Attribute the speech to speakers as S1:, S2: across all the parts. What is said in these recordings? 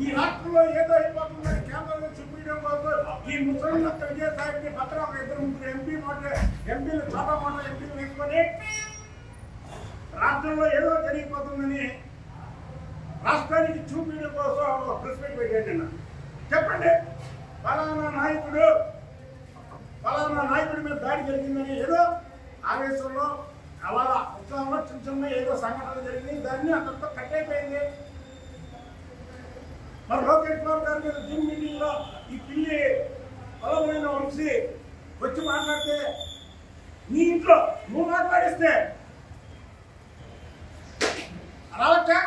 S1: ఈ రాష్ట్రంలో ఏదో అయిపోతుందని కేంద్రంలో చూపించడం కోసం ఈ ముసలి విజయసాయిని పక్కన ఒక ఇద్దరు ముగ్గురు ఎంపీలు చోటా మోటా ఎంపీలు వేసుకొని రాష్ట్రంలో ఏదో జరిగిపోతుందని రాష్ట్రానికి చూపించడం కోసం ప్రెస్ మీట్ పెట్టాడు. చెప్పండి, ఫలానా నాయకుడి మీద దాడి జరిగిందని ఏదో ఆవేశంలో అలా ఉత్సాహంలో చిన్న చిన్న ఏదో సంఘటన జరిగింది, దాన్ని అంతతో కట్ అయిపోయింది. మరి లోకేష్ బాబు గారి మీద జూమ్ మీటింగ్ లో ఈ పిల్లి పొలమైన వంశీ వచ్చి మాట్లాడితే నీ ఇంట్లో నువ్వు మాట్లాడిస్తే రావచ్చా?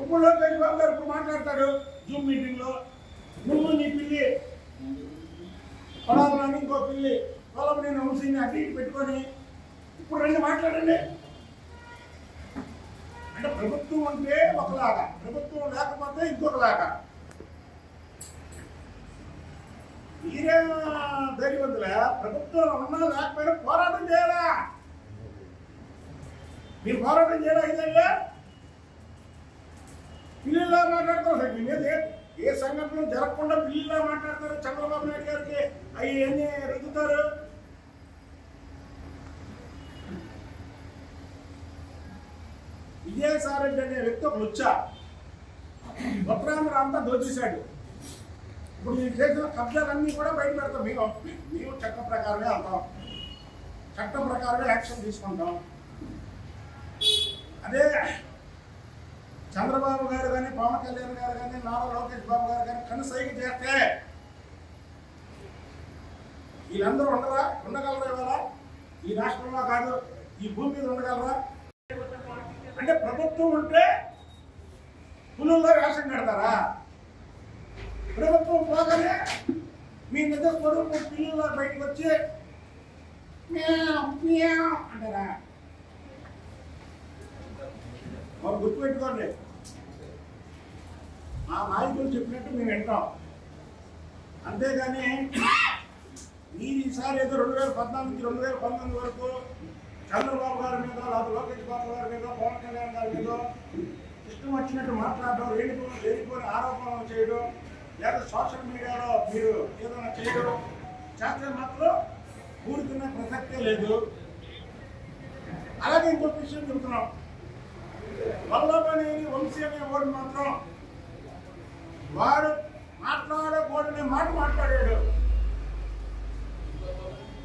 S1: ఇప్పుడు లోకేష్ బాబు గారు ఇప్పుడు మాట్లాడతాడు జూమ్ మీటింగ్ లో, నువ్వు నీ పిల్లి పొలాలని ఇంకో పిల్లి పొలమైన వంశీని అటు ఇటు పెట్టుకొని ఇప్పుడు రెండు మాట్లాడండి. అంటే ప్రభుత్వం అంటే ఒకలాగా, ప్రభుత్వం లేకపోతే ఇంకొకలాగా. మీరే ధైర్యవంతులే, ప్రభుత్వం ఉన్నా లేకపోయినా పోరాటం చేయాలా? మీరు పోరాటం చేయాలా? ఇదే పిల్లల్లా మాట్లాడతారు సార్. మీ మీద ఏ సంఘటన జరగకుండా పిల్లల్లా మాట్లాడతారు. చంద్రబాబు నాయుడు గారికి అవి ఎన్ని రుద్దుతారు. విజయసాయి రెడ్డి అనే వ్యక్తి ఒక లుచ్చా ఉత్తరాంధ్ర అంతా దోచేశాడు. ఇప్పుడు మీరు చేసిన కబ్జాలన్నీ కూడా బయట పెడతాం. మేము చట్ట ప్రకారమే అంటాం, చట్టం ప్రకారమే యాక్షన్ తీసుకుంటాం. అదే చంద్రబాబు గారు కానీ, పవన్ కళ్యాణ్ గారు కానీ, నారా లోకేష్ బాబు గారు కానీ కనుసైగ చేస్తే వీళ్ళందరూ ఉండగలరా? ఇవాళ ఈ రాష్ట్రంలో కాదు, ఈ భూమి మీద ఉండగలరా? అంటే ప్రభుత్వం ఉంటే పులుల్లో వేషం కడతారా? ప్రభుత్వం పోగానే మీ నిజ స్వరూపం పిల్లల్లో బయటకు వచ్చి అంటారా? మాకు గుర్తుపెట్టుకోండి, మా నాయకులు చెప్పినట్టు మేము వింటాం. అంతేగాని మీరు ఈసారి ఏదో 2014 నుంచి 2019 వరకు చంద్రబాబు గారి మీద, లేదా లోకేష్ బాబు గారి మీద, పవన్ కళ్యాణ్ గారి మీద ఇష్టం వచ్చినట్టు మాట్లాడడం, లేనిపోని ఆరోపణలు చేయడం, లేదా సోషల్ మీడియాలో మీరు ఏదైనా చేయడం చేస్తే మాత్రం ఊరుకునే ప్రసక్తే లేదు. అలాగే ఇంకొక విషయం చెబుతున్నాం, వల్లభనేని వంశీ అనే వాడు మాత్రం వాడు మాట్లాడకూడనే మాట మాట్లాడాడు.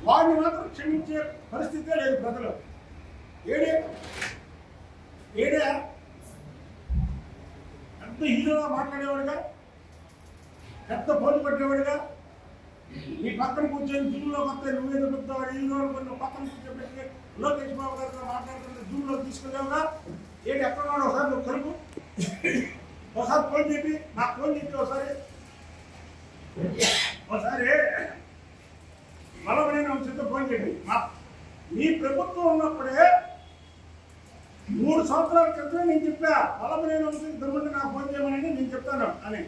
S1: వాడిని మాత్రం క్షమించే పరిస్థితే లేదు ప్రజలు. ఏడే పెద్ద హీరోగా మాట్లాడేవాడుగా, పెద్ద పోటీ పట్టేవాడుగా, నీ పక్కన కూర్చొని జూమ్లోకి వస్తే నువ్వేదో పెద్దవాడు హీరో అనుకుని పక్కన కూర్చోబెట్టి లోకేష్ బాబు గారితో మాట్లాడుతున్న జూమ్లోకి తీసుకెళ్ళావుగా. ఏంటి ఎక్కడున్నాడు? ఒకసారి నువ్వు కలుపు, ఒకసారి ఫోన్ చెప్పి నాకు ఫోన్ చెప్పి ఒకసారి వల్లభనేని వంశీతో ఫోన్ చెప్పి మీ ప్రభుత్వం ఉన్నప్పుడే 3 సంవత్సరాల క్రితమే నేను చెప్పా వల్లభనేని వంశీకి దమ్ముంటే నాకు ఫోన్ చేయమని నేను చెప్తాను అని.